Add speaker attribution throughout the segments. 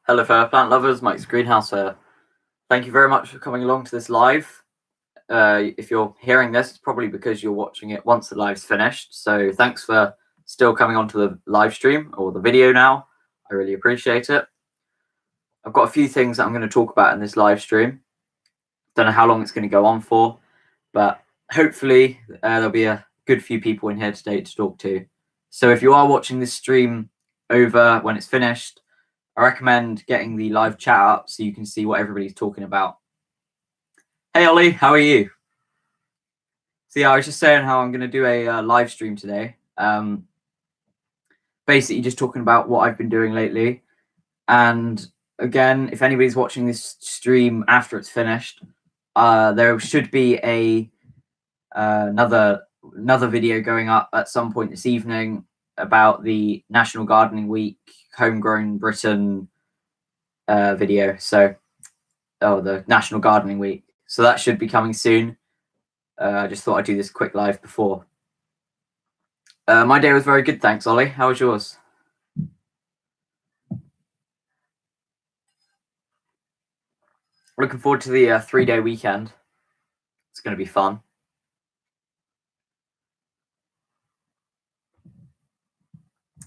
Speaker 1: Hello, fair plant lovers. Mike's Greenhouse here. Thank you very much for coming along to this live. If you're hearing this, it's probably because you're watching it once the live's finished. So thanks for still coming onto the live stream or the video now. I really appreciate it. I've got a few things that I'm going to talk about in this live stream. Don't know how long it's going to go on for, but hopefully there'll be a good few people in here today to talk to. So if you are watching this stream over when it's finished, I recommend getting the live chat up so you can see what everybody's talking about. Hey Ollie, how are you? So yeah, I was just saying how I'm going to do a live stream today. Basically just talking about what I've been doing lately. And again, if anybody's watching this stream after it's finished, there should be another video going up at some point this evening about the National Gardening Week Homegrown Britain video. So, the National Gardening Week. So that should be coming soon. I just thought I'd do this quick live before. My day was very good, thanks, Ollie. How was yours? Looking forward to the 3-day weekend. It's going to be fun.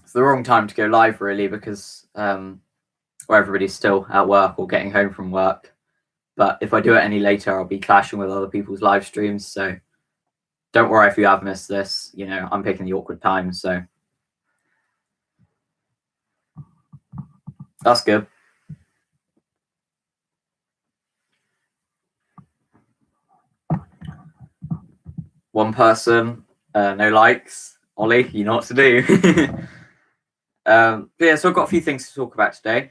Speaker 1: It's the wrong time to go live, really, because everybody's still at work or getting home from work. But if I do it any later, I'll be clashing with other people's live streams. So don't worry if you have missed this. You know, I'm picking the awkward time, so that's good. One person, no likes. Ollie, you know what to do. Yeah, so I've got a few things to talk about today.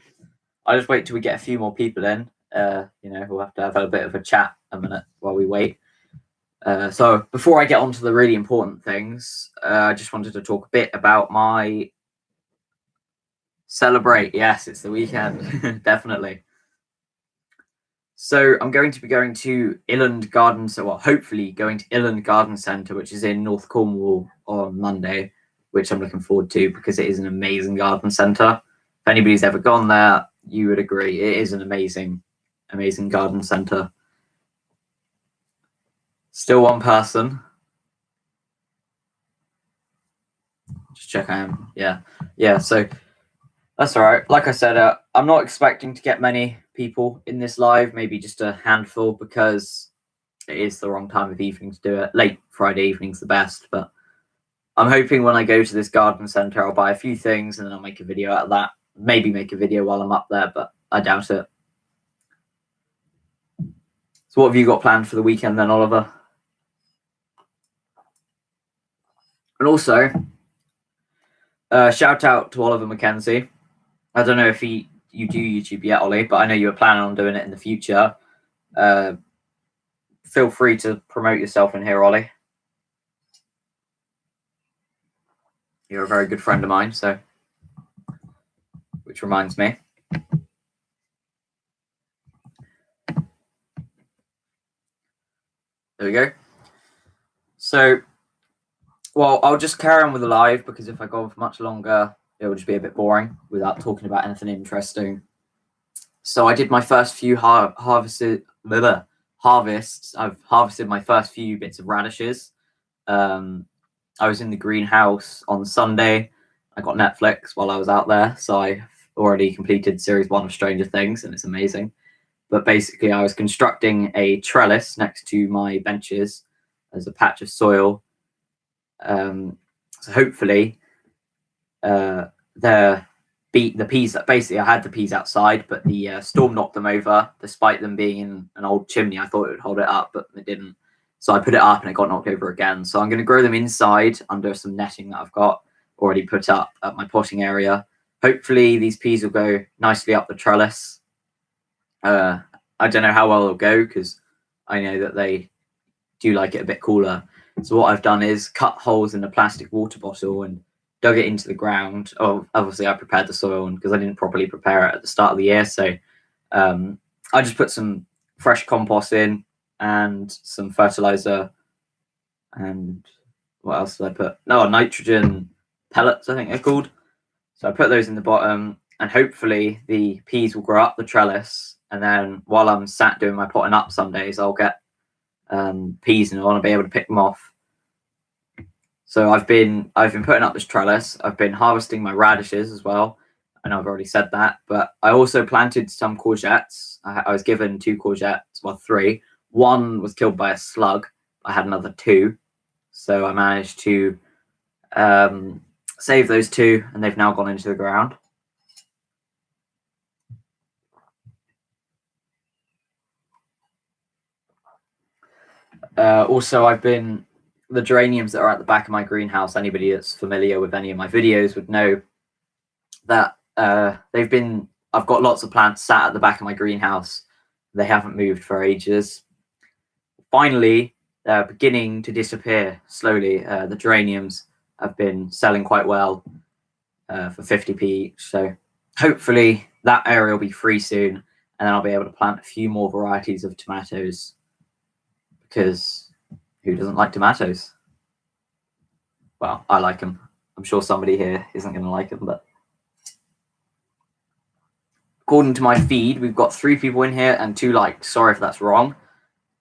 Speaker 1: I'll just wait till we get a few more people in. We'll have to have a bit of a chat a minute while we wait. So before I get on to the really important things, I just wanted to talk a bit about my celebrate. Yes, it's the weekend, definitely. So I'm going to be going to Illand Garden, hopefully going to Illand Garden Centre, which is in North Cornwall on Monday, which I'm looking forward to because it is an amazing garden centre. If anybody's ever gone there, you would agree it is an amazing garden centre. Still one person. Just check I am. Yeah. So that's all right. Like I said, I'm not expecting to get many people in this live. Maybe just a handful because it is the wrong time of evening to do it. Late Friday evening's the best, but I'm hoping when I go to this garden centre, I'll buy a few things and then I'll make a video out of that. Maybe make a video while I'm up there, but I doubt it. So what have you got planned for the weekend then, Oliver? And also, shout out to Oliver Mackenzie. I don't know if you do YouTube yet, Ollie, but I know you were planning on doing it in the future. Feel free to promote yourself in here, Ollie. You're a very good friend of mine, so which reminds me. There we go. So, well, I'll just carry on with the live because if I go on for much longer, it will just be a bit boring without talking about anything interesting. So I did my first few harvests. I've harvested my first few bits of radishes. I was in the greenhouse on Sunday. I got Netflix while I was out there, so I already completed series 1 of Stranger Things, and it's amazing. But basically, I was constructing a trellis next to my benches as a patch of soil. So hopefully, the peas. Basically, I had the peas outside, but the storm knocked them over. Despite them being in an old chimney, I thought it would hold it up, but it didn't. So I put it up, and it got knocked over again. So I'm going to grow them inside under some netting that I've got already put up at my potting area. Hopefully, these peas will go nicely up the trellis. I don't know how well it'll go because I know that they do like it a bit cooler. So what I've done is cut holes in a plastic water bottle and dug it into the ground. Oh, obviously I prepared the soil because I didn't properly prepare it at the start of the year. So I just put some fresh compost in and some fertilizer. And what else did I put? No, nitrogen pellets, I think they're called. So I put those in the bottom. and hopefully the peas will grow up the trellis. And then while I'm sat doing my potting up some days, I'll get peas and I want to be able to pick them off. So I've been putting up this trellis. I've been harvesting my radishes as well, and I've already said that. But I also planted some courgettes. I was given 2 courgettes, well 3. One was killed by a slug. I had another 2, so I managed to save those 2, and they've now gone into the ground. Also, the geraniums that are at the back of my greenhouse, anybody that's familiar with any of my videos would know that I've got lots of plants sat at the back of my greenhouse. They haven't moved for ages. Finally, they're beginning to disappear slowly. The geraniums have been selling quite well for 50p each. So hopefully that area will be free soon, and then I'll be able to plant a few more varieties of tomatoes, because who doesn't like tomatoes? Well, I like them. I'm sure somebody here isn't going to like them, but according to my feed, we've got 3 people in here and 2 likes. Sorry if that's wrong.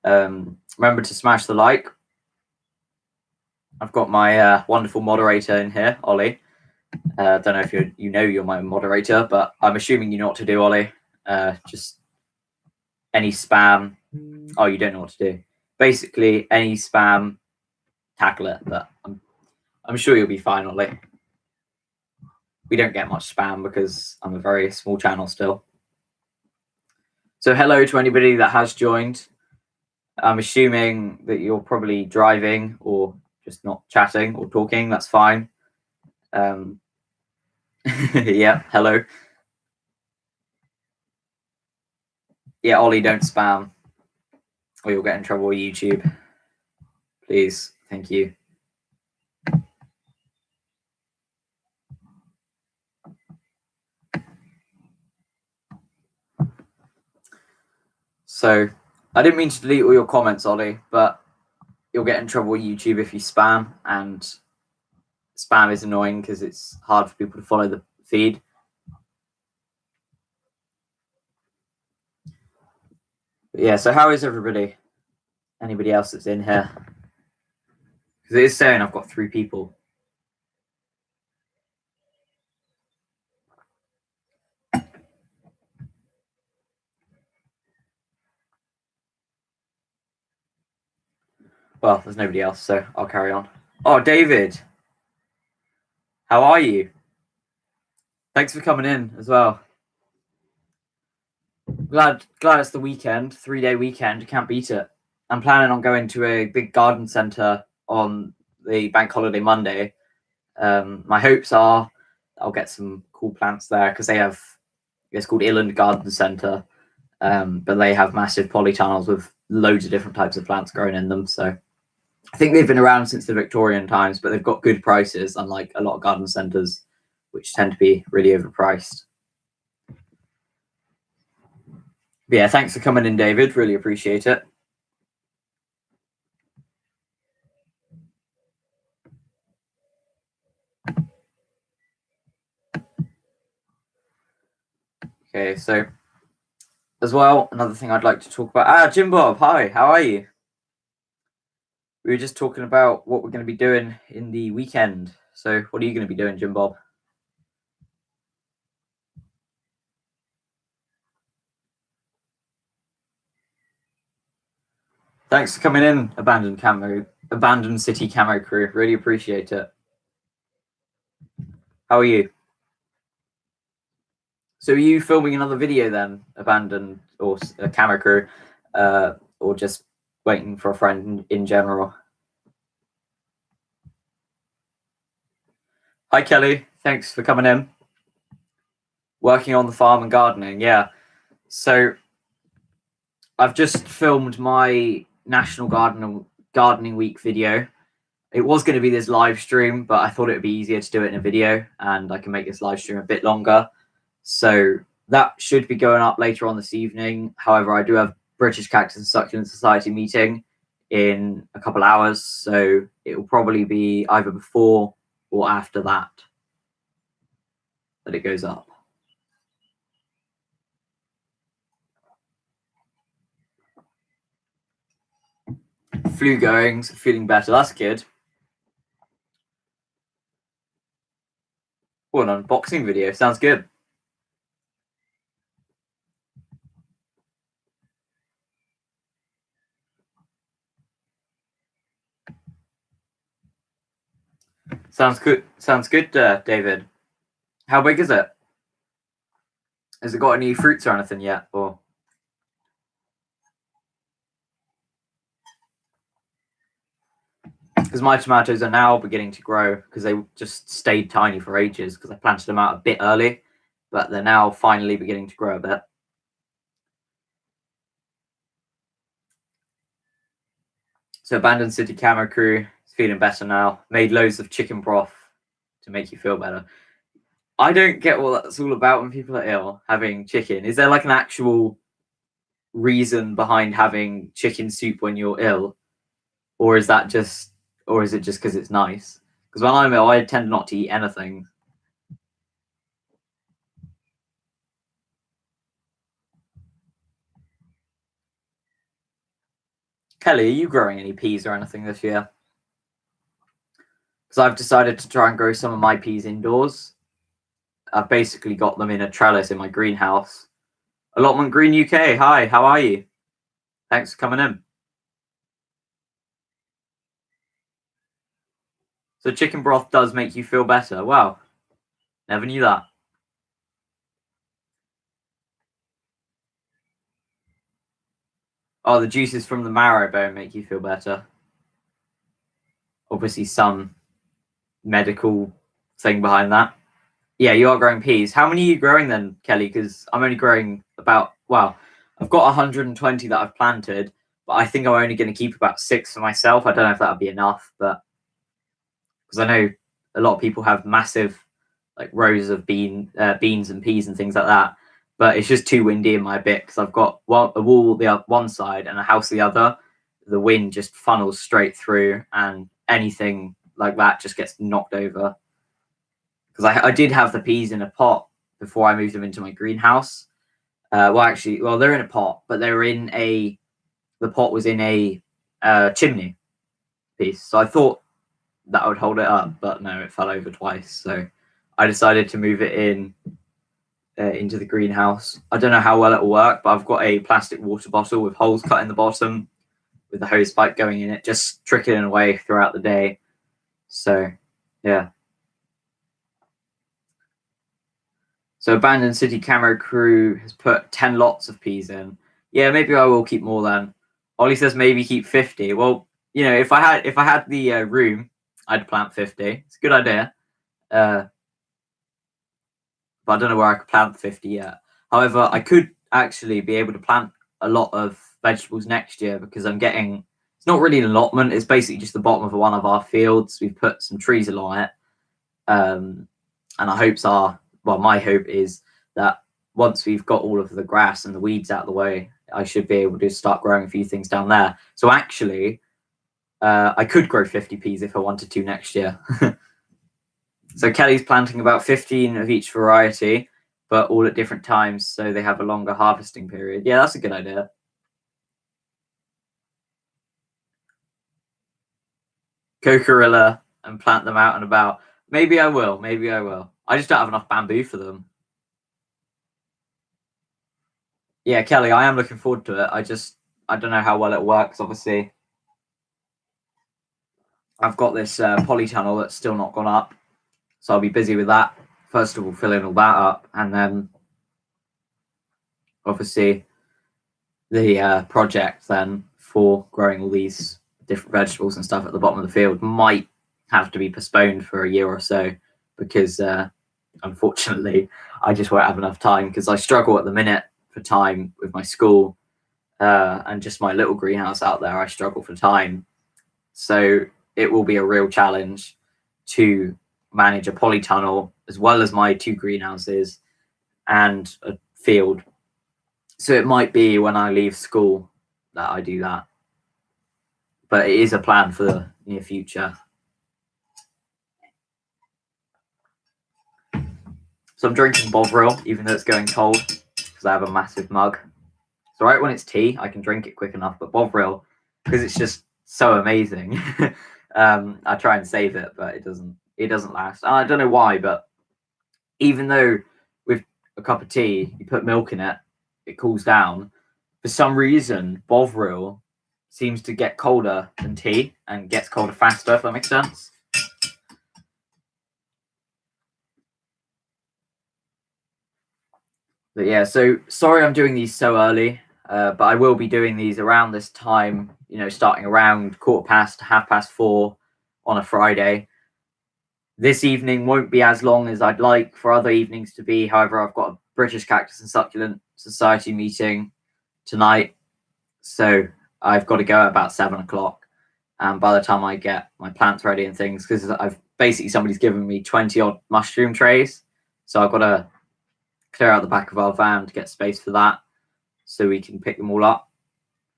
Speaker 1: Remember to smash the like. I've got my wonderful moderator in here, Ollie. Don't know if you're my moderator, but I'm assuming you know what to do, Ollie. Just any spam. Oh, you don't know what to do. Basically, any spam, tackle it. But I'm sure you'll be fine, Ollie. We don't get much spam because I'm a very small channel still. So hello to anybody that has joined. I'm assuming that you're probably driving or just not chatting or talking. That's fine. Yeah, hello. Yeah, Ollie, don't spam or you'll get in trouble with YouTube. Please, thank you. So I didn't mean to delete all your comments, Ollie, but you'll get in trouble with YouTube if you spam, and spam is annoying because it's hard for people to follow the feed. But yeah, so how is everybody? Anybody else that's in here? Because it is saying I've got 3 people. Well, there's nobody else, so I'll carry on. Oh, David. How are you? Thanks for coming in as well. Glad it's the weekend, 3-day weekend. You can't beat it. I'm planning on going to a big garden centre on the bank holiday Monday. My hopes are I'll get some cool plants there because it's called Illand Garden Centre, but they have massive polytunnels with loads of different types of plants growing in them. So I think they've been around since the Victorian times, but they've got good prices, unlike a lot of garden centres, which tend to be really overpriced. But yeah, thanks for coming in, David. Really appreciate it. Okay, so as well, another thing I'd like to talk about. Jim Bob, hi, how are you? We were just talking about what we're going to be doing in the weekend. So what are you going to be doing, Jim Bob? Thanks for coming in, Abandoned City Camo Crew. Really appreciate it. How are you? So are you filming another video then, Abandoned or Camo Crew, or just waiting for a friend in general? Hi, Kelly. Thanks for coming in. Working on the farm and gardening, yeah. So I've just filmed my National Gardening Week video. It was going to be this live stream, but I thought it would be easier to do it in a video, and I can make this live stream a bit longer. So that should be going up later on this evening. However, I do have British Cactus and Succulent Society meeting in a couple hours, so it will probably be either before or after that it goes up. flu going, so feeling better. That's good. Oh, an unboxing video. Sounds good. Sounds good. Sounds good, David. How big is it? Has it got any fruits or anything yet? Or because my tomatoes are now beginning to grow because they just stayed tiny for ages because I planted them out a bit early, but they're now finally beginning to grow a bit. So Abandoned City Camera Crew is feeling better now. Made loads of chicken broth to make you feel better. I don't get what that's all about when people are ill, having chicken. Is there like an actual reason behind having chicken soup when you're ill? Or is that just, or is it just because it's nice? Because when I'm ill, I tend not to eat anything. Kelly, are you growing any peas or anything this year? Because I've decided to try and grow some of my peas indoors. I've basically got them in a trellis in my greenhouse. Allotment Green UK, hi, how are you? Thanks for coming in. So chicken broth does make you feel better. Wow, never knew that. Oh, the juices from the marrow bone make you feel better. Obviously, some medical thing behind that. Yeah, you are growing peas. How many are you growing then, Kelly? Because I'm only growing about, well, I've got 120 that I've planted, but I think I'm only going to keep about 6 for myself. I don't know if that would be enough, but because I know a lot of people have massive like rows of beans and peas and things like that. But it's just too windy in my bit because I've got a wall the one side and a house the other. The wind just funnels straight through, and anything like that just gets knocked over. Because I did have the peas in a pot before I moved them into my greenhouse. Well, they're in a pot, but they're in the pot was in a chimney piece. So I thought that would hold it up, but no, it fell over twice. So I decided to move it into the greenhouse. I don't know how well it will work, but I've got a plastic water bottle with holes cut in the bottom with the hose pipe going in it, just trickling away throughout the day. So, yeah. So Abandoned City Camera Crew has put 10 lots of peas in. Yeah, maybe I will keep more then. Ollie says maybe keep 50. Well, you know, if I had the room, I'd plant 50. It's a good idea. But I don't know where I could plant 50 yet. However, I could actually be able to plant a lot of vegetables next year because I'm getting, it's not really an allotment, it's basically just the bottom of one of our fields. We've put some trees along it. And our hopes are, well, my hope is that once we've got all of the grass and the weeds out of the way, I should be able to start growing a few things down there. So actually, I could grow 50 peas if I wanted to next year. So Kelly's planting about 15 of each variety, but all at different times, so they have a longer harvesting period. Yeah, that's a good idea. Cocorilla and plant them out and about. Maybe I will. Maybe I will. I just don't have enough bamboo for them. Yeah, Kelly, I am looking forward to it. I don't know how well it works, obviously. I've got this polytunnel that's still not gone up. So I'll be busy with that. First of all, filling all that up. And then, obviously, the project then for growing all these different vegetables and stuff at the bottom of the field might have to be postponed for a year or so because, unfortunately, I just won't have enough time because I struggle at the minute for time with my school and just my little greenhouse out there. I struggle for time. So it will be a real challenge to manage a polytunnel as well as my 2 greenhouses and a field. So it might be when I leave school that I do that. But it is a plan for the near future. So I'm drinking Bovril, even though it's going cold, because I have a massive mug. It's all right when it's tea, I can drink it quick enough, but Bovril, because it's just so amazing. I try and save it, but it doesn't last. And I don't know why, but even though with a cup of tea you put milk in it, it cools down. For some reason, Bovril seems to get colder than tea and gets colder faster, if that makes sense. But yeah, so sorry I'm doing these so early, but I will be doing these around this time, starting around 4:15, 4:30 on a Friday. This evening won't be as long as I'd like for other evenings to be. However, I've got a British Cactus and Succulent Society meeting tonight, so I've got to go at about 7 o'clock. And by the time I get my plants ready and things, because I've basically somebody's given me 20 odd mushroom trays, so I've got to clear out the back of our van to get space for that, so we can pick them all up.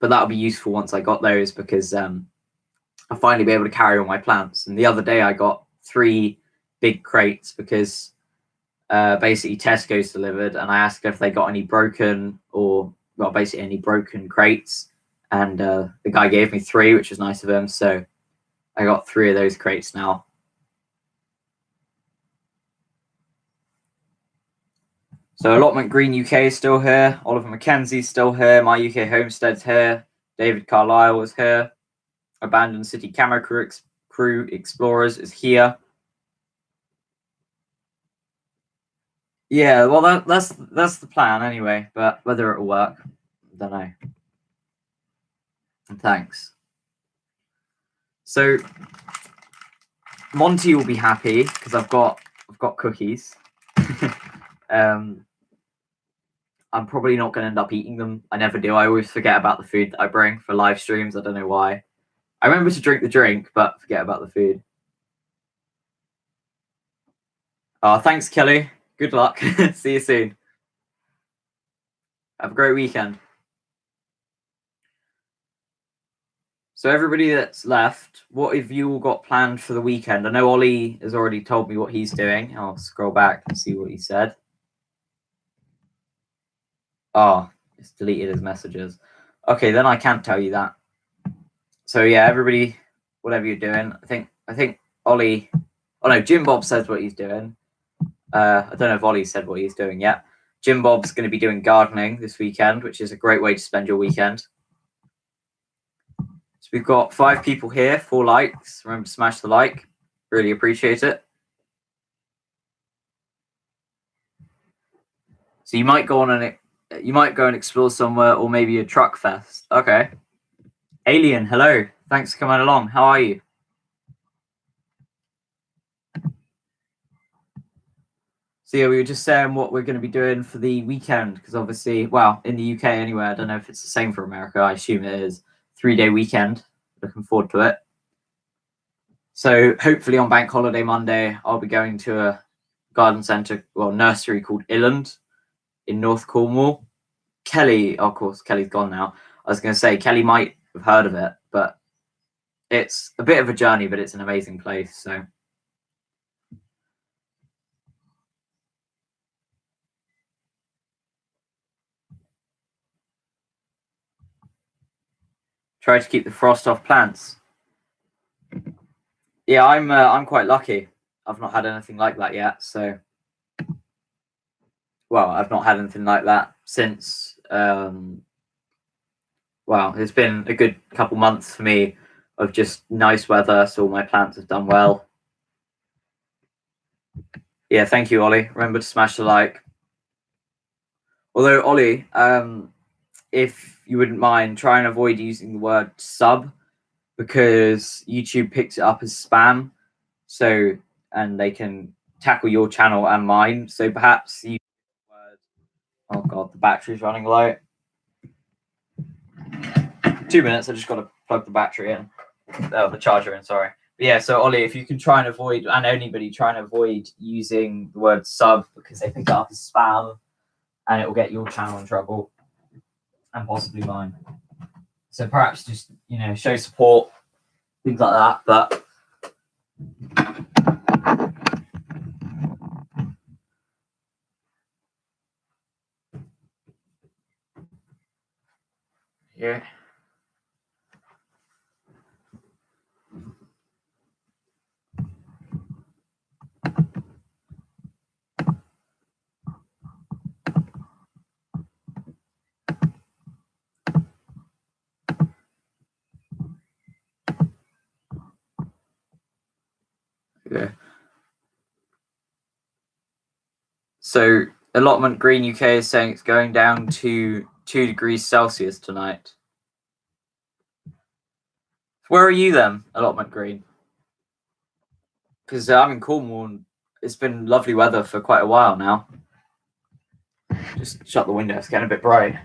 Speaker 1: But that'll be useful once I got those, because I'll finally be able to carry all my plants. And the other day I got 3 big crates because basically Tesco's delivered, and I asked if they got any broken basically any broken crates, and the guy gave me 3, which was nice of him. So I got 3 of those crates now. So Allotment Green UK is still here. Oliver Mackenzie's still here. My UK Homestead's here. David Carlisle is here. Abandoned City Camera Crew Explorers is here. Yeah, well, that's the plan anyway. But whether it'll work, I don't know. And thanks. So Monty will be happy because I've got cookies. I'm probably not going to end up eating them. I never do. I always forget about the food that I bring for live streams. I don't know why. I remember to drink the drink, but forget about the food. Oh, thanks, Kelly. Good luck. See you soon. Have a great weekend. So everybody that's left, what have you all got planned for the weekend? I know Ollie has already told me what he's doing. I'll scroll back and see what he said. Oh, it's deleted his messages. Okay, then I can't tell you that. So yeah, everybody, whatever you're doing, I think Ollie. Oh no, Jim Bob says what he's doing. I don't know if Ollie said what he's doing yet. Jim Bob's going to be doing gardening this weekend, which is a great way to spend your weekend. So we've got 5 people here, 4 likes. Remember to smash the like. Really appreciate it. So you might go and explore somewhere, or maybe a truck fest. Okay. Alien, hello. Thanks for coming along. How are you? So yeah, we were just saying what we're going to be doing for the weekend, because obviously, well, in the UK anyway, I don't know if it's the same for America. I assume it is. 3-day weekend. Looking forward to it. So hopefully on Bank Holiday Monday, I'll be going to a garden centre, nursery called Illand in North Cornwall. Kelly, of course, Kelly's gone now. I was going to say Kelly might have heard of it, but it's a bit of a journey, but it's an amazing place. So try to keep the frost off plants. Yeah, I'm quite lucky. I've not had anything like that yet. So, well, I've not had anything like that since. It's been a good couple months for me of just nice weather, so all my plants have done well. Yeah, thank you, Ollie. Remember to smash the like. Although, Ollie, if you wouldn't mind, try and avoid using the word sub, because YouTube picks it up as spam. So, and they can tackle your channel and mine. So perhaps you. Oh god, the battery's running low. 2 minutes. I just got to plug the battery in. Oh, the charger in. Sorry. But yeah. So Ollie, if you can try and avoid, and anybody try and avoid using the word sub, because they pick it up as spam, and it will get your channel in trouble, and possibly mine. So perhaps just show support, things like that. But yeah. So Allotment Green UK is saying it's going down to 2 degrees Celsius tonight. Where are you then, Allotment Green? Because I'm in Cornwall and it's been lovely weather for quite a while now. Just shut the window, it's getting a bit bright.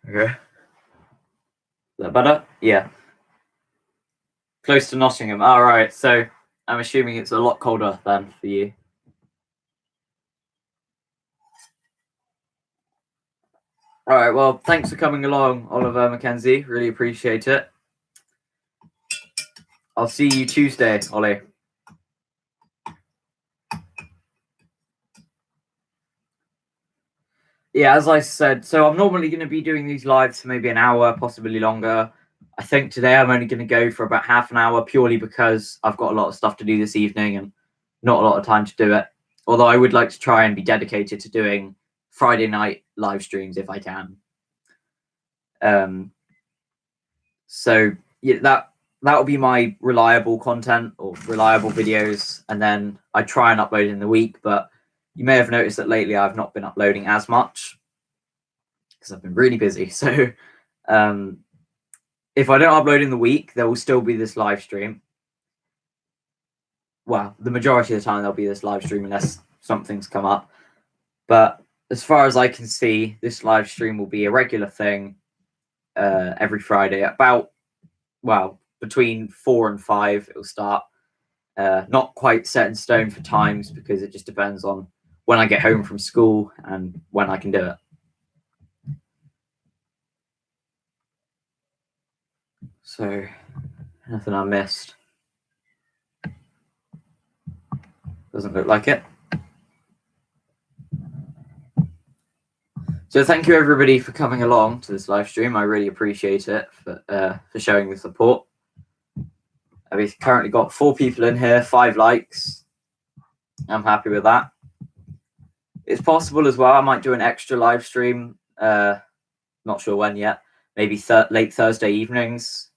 Speaker 1: Okay. Is that better? Yeah. Close to Nottingham. All right. So I'm assuming it's a lot colder than for you. All right. Well, thanks for coming along, Oliver Mackenzie. Really appreciate it. I'll see you Tuesday, Ollie. Yeah, as I said, so I'm normally going to be doing these lives for maybe an hour, possibly longer. I think today I'm only going to go for about half an hour purely because I've got a lot of stuff to do this evening and not a lot of time to do it. Although I would like to try and be dedicated to doing Friday night live streams if I can. So yeah, that'll be my reliable content or reliable videos, and then I try and upload in the week. But you may have noticed that lately I've not been uploading as much because I've been really busy. So if I don't upload in the week, there will still be this live stream. Well, the majority of the time there'll be this live stream unless something's come up. But as far as I can see, this live stream will be a regular thing every Friday about, well, between 4 and 5 it'll start. Not quite set in stone for times because it just depends on when I get home from school and when I can do it. So, nothing I missed. Doesn't look like it. So thank you everybody for coming along to this live stream. I really appreciate it for showing the support. We've currently got 4 people in here, 5 likes. I'm happy with that. It's possible as well I might do an extra live stream. Not sure when yet. Maybe late Thursday evenings.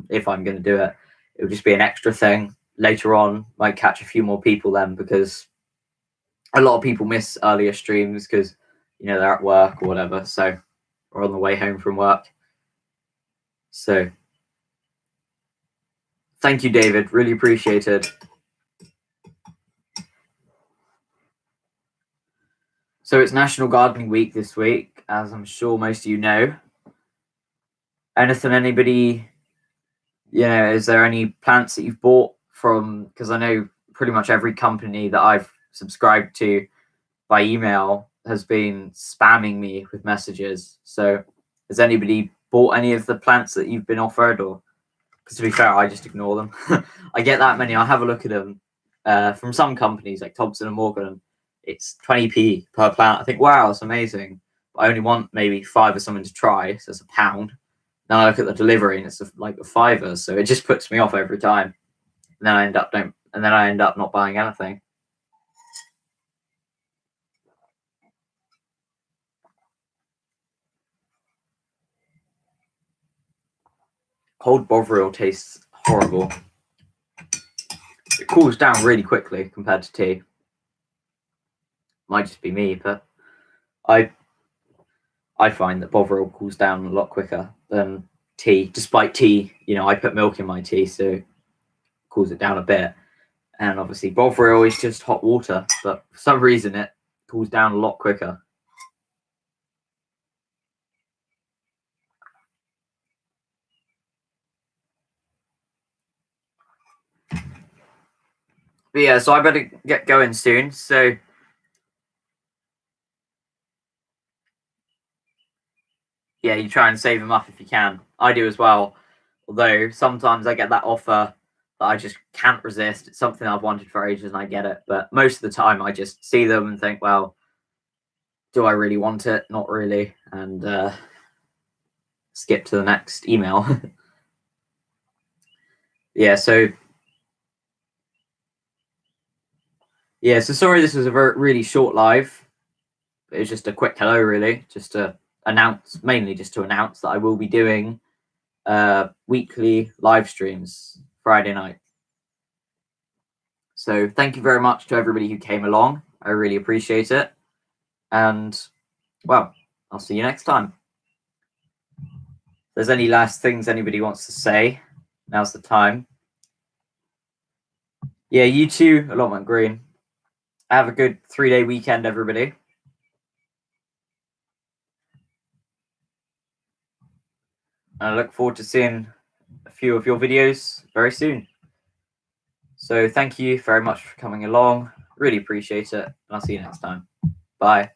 Speaker 1: If I'm going to do it, it'll just be an extra thing later on. Might catch a few more people then because a lot of people miss earlier streams because they're at work or whatever, so or on the way home from work. So thank you, David. Really appreciated. So it's National Gardening Week this week, as I'm sure most of you know. Anybody, is there any plants that you've bought from? Because I know pretty much every company that I've subscribed to by email has been spamming me with messages. So has anybody bought any of the plants that you've been offered? Or, because to be fair, I just ignore them. I get that many, I'll have a look at them. From some companies like Thompson and Morgan, it's 20p per plant. I think, wow, it's amazing. But I only want maybe 5 or something to try, so it's £1. Then I look at the delivery and it's like a £5, so it just puts me off every time. And then I end up not buying anything. Cold Bovril tastes horrible. It cools down really quickly compared to tea. Might just be me, but I find that Bovril cools down a lot quicker than tea. Despite tea, I put milk in my tea, so it cools it down a bit. And obviously Bovril is just hot water, but for some reason it cools down a lot quicker. But yeah, so I better get going soon. So yeah, you try and save them up if you can. I do as well. Although sometimes I get that offer that I just can't resist. It's something I've wanted for ages and I get it. But most of the time I just see them and think, well, do I really want it? Not really. And skip to the next email. Yeah, so sorry this was a really short live. It was just a quick hello, really, just to announce that I will be doing weekly live streams Friday night. So thank you very much to everybody who came along. I really appreciate it. And, well, I'll see you next time. If there's any last things anybody wants to say, now's the time. Yeah, you too, Allotment Green. Have a good 3-day weekend, everybody. And I look forward to seeing a few of your videos very soon. So thank you very much for coming along. Really appreciate it. And I'll see you next time. Bye.